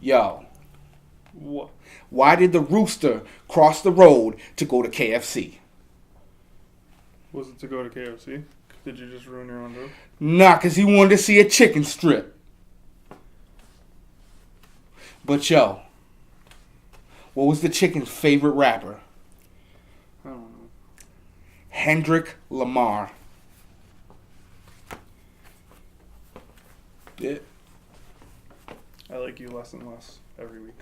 Yo, What? why did the rooster cross the road to go to KFC? Was it to go to KFC? Did you just ruin your own joke? Nah, because he wanted to see a chicken strip. But yo, what was the chicken's favorite rapper? I don't know. Hendrick Lamar. Yeah. I like you less and less every week.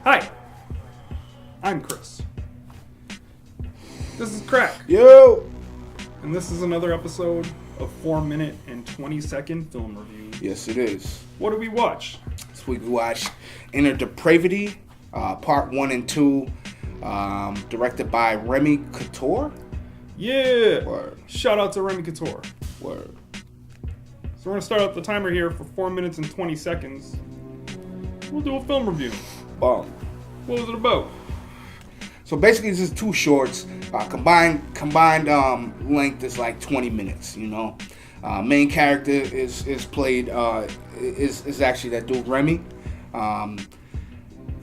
Hi, I'm Chris. This is Crack, Yo. and this is another episode of 4-minute and 20-second film review. Yes, it is. What did we watch? So we watched Inner Depravity, part 1 and 2, directed by Remy Couture. Yeah! Word. Shout out to Remy Couture. Word. So we're going to start up the timer here for 4 minutes and 20 seconds. We'll do a film review. Bomb. What was it about? So basically, this is two shorts. Combined length is like 20 minutes. You know, main character is played is actually that dude Remy, and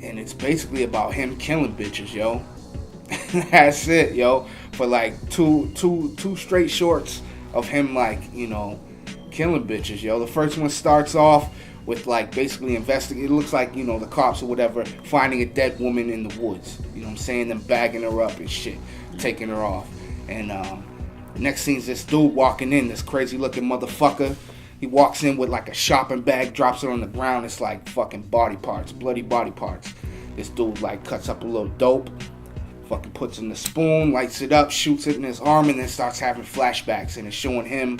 it's basically about him killing bitches, yo. That's it, yo. For like two straight shorts of him, like, you know, killing bitches, yo. The first one starts off with like basically investigating. It looks like, you know, the cops or whatever finding a dead woman in the woods. You know what I'm saying? Them bagging her up and shit, taking her off. And the next scene's this dude walking in, this crazy looking motherfucker. He walks in with like a shopping bag, drops it on the ground. It's like fucking body parts, bloody body parts. This dude like cuts up a little dope, fucking puts in the spoon, lights it up, shoots it in his arm, and then starts having flashbacks, and it's showing him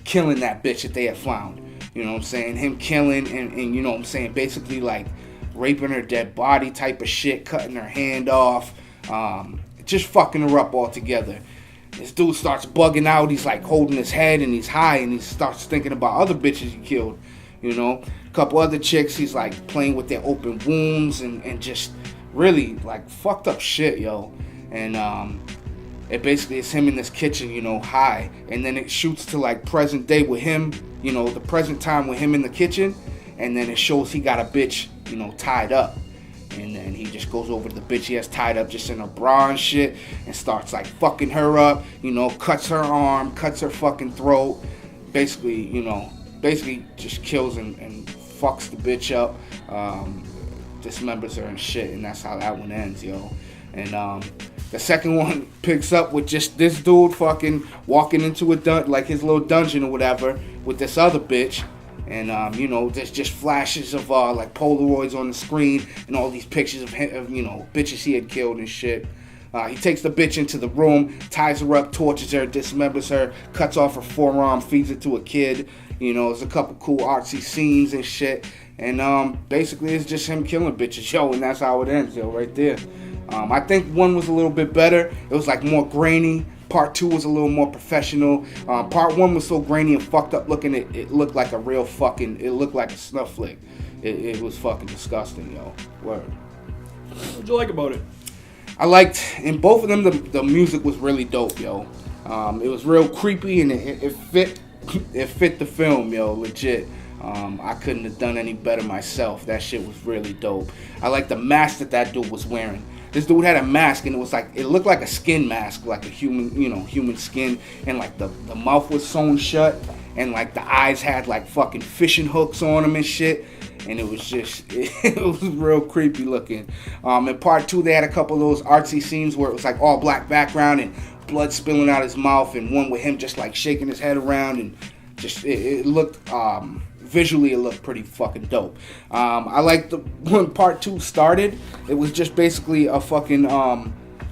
killing that bitch that they had found. You know what I'm saying? Him killing and you know what I'm saying, basically like raping her dead body type of shit, cutting her hand off, just fucking her up altogether. This dude starts bugging out. He's like holding his head and he's high and he starts thinking about other bitches he killed. You know, a couple other chicks, he's like playing with their open wounds and just really like fucked up shit, yo. And it basically is him in this kitchen, you know, high, and then it shoots to like present day with him, you know, the present time with him in the kitchen, and then it shows he got a bitch, you know, tied up, and then he just goes over to the bitch he has tied up just in her bra and shit, and starts like fucking her up, you know, cuts her arm, cuts her fucking throat, basically, you know, just kills and fucks the bitch up, dismembers her and shit, and that's how that one ends, yo. And the second one picks up with just this dude fucking walking into like his little dungeon or whatever with this other bitch, and you know, there's just flashes of like Polaroids on the screen and all these pictures of him, of, you know, bitches he had killed and shit. He takes the bitch into the room, ties her up, tortures her, dismembers her, cuts off her forearm, feeds it to a kid. You know, there's a couple cool artsy scenes and shit. And basically it's just him killing bitches, yo, and that's how it ends, yo, right there. I think one was a little bit better. It was like more grainy. Part 2 was a little more professional. Part 1 was so grainy and fucked up looking, it looked like a real fucking, it looked like a snuff flick. It was fucking disgusting, yo. Word. What'd you like about it? I liked, in both of them, the music was really dope, yo. It was real creepy and it fit the film, yo, legit. I couldn't have done any better myself. That shit was really dope. I like the mask that dude was wearing. This dude had a mask and it looked like a skin mask, like a human, you know, human skin, and like the mouth was sewn shut, and like the eyes had like fucking fishing hooks on them and shit, and it was just, it was real creepy looking. In part 2 they had a couple of those artsy scenes where it was like all black background and blood spilling out his mouth, and one with him just like shaking his head around, and just it looked visually it looked pretty fucking dope. I liked when part 2 started, it was just basically a fucking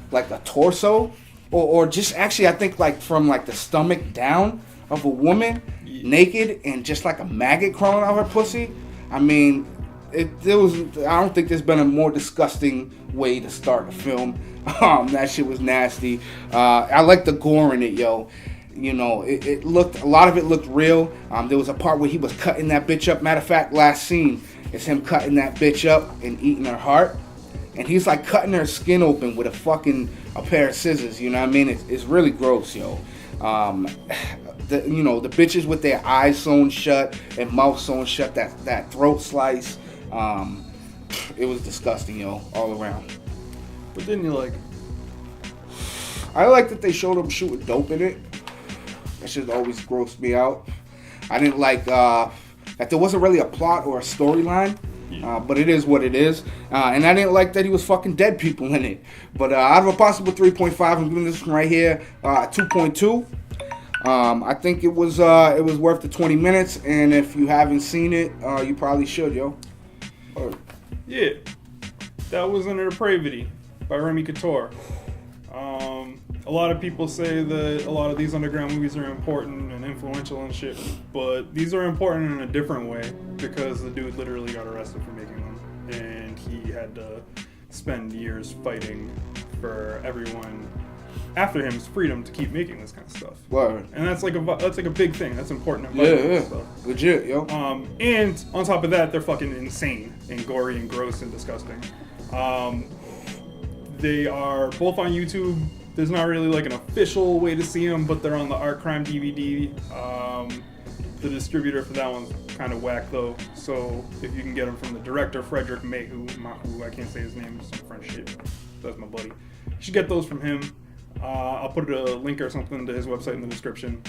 like a torso or just actually I think like from like the stomach down of a woman naked and just like a maggot crawling out her pussy. I mean, I don't think there's been a more disgusting way to start a film. That shit was nasty. I like the gore in it, yo. You know, it looked, a lot of it looked real. There was a part where he was cutting that bitch up. Matter of fact, last scene is him cutting that bitch up and eating her heart. and he's like cutting her skin open with a pair of scissors. You know what I mean? It's really gross, yo. The bitches with their eyes sewn shut and mouth sewn shut, that throat slice. It was disgusting, yo, all around. But didn't you like? I like that they showed him shooting dope in it. That shit always grossed me out. I didn't like that there wasn't really a plot or a storyline. But it is what it is. And I didn't like that he was fucking dead people in it. But out of a possible 3.5, I'm giving this one right here 2.2. I think it was worth the 20 minutes. And if you haven't seen it, you probably should, yo. Yeah. That was Under Depravity by Remy Couture. A lot of people say that a lot of these underground movies are important and influential and shit, but these are important in a different way because the dude literally got arrested for making them, and he had to spend years fighting for everyone after him's freedom to keep making this kind of stuff. Word. And that's like a big thing. That's important. Yeah. Stuff. Legit, yo. And on top of that, they're fucking insane and gory and gross and disgusting. They are both on YouTube. There's not really like an official way to see them, but they're on the Art Crime DVD. The distributor for that one's kind of whack though. So if you can get them from the director, Frederick Mahu, I can't say his name, some French shit. That's my buddy. You should get those from him. I'll put a link or something to his website in the description.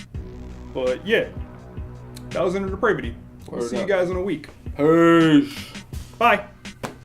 But yeah, that was Under Depravity. We'll see you guys in a week. Peace. Bye.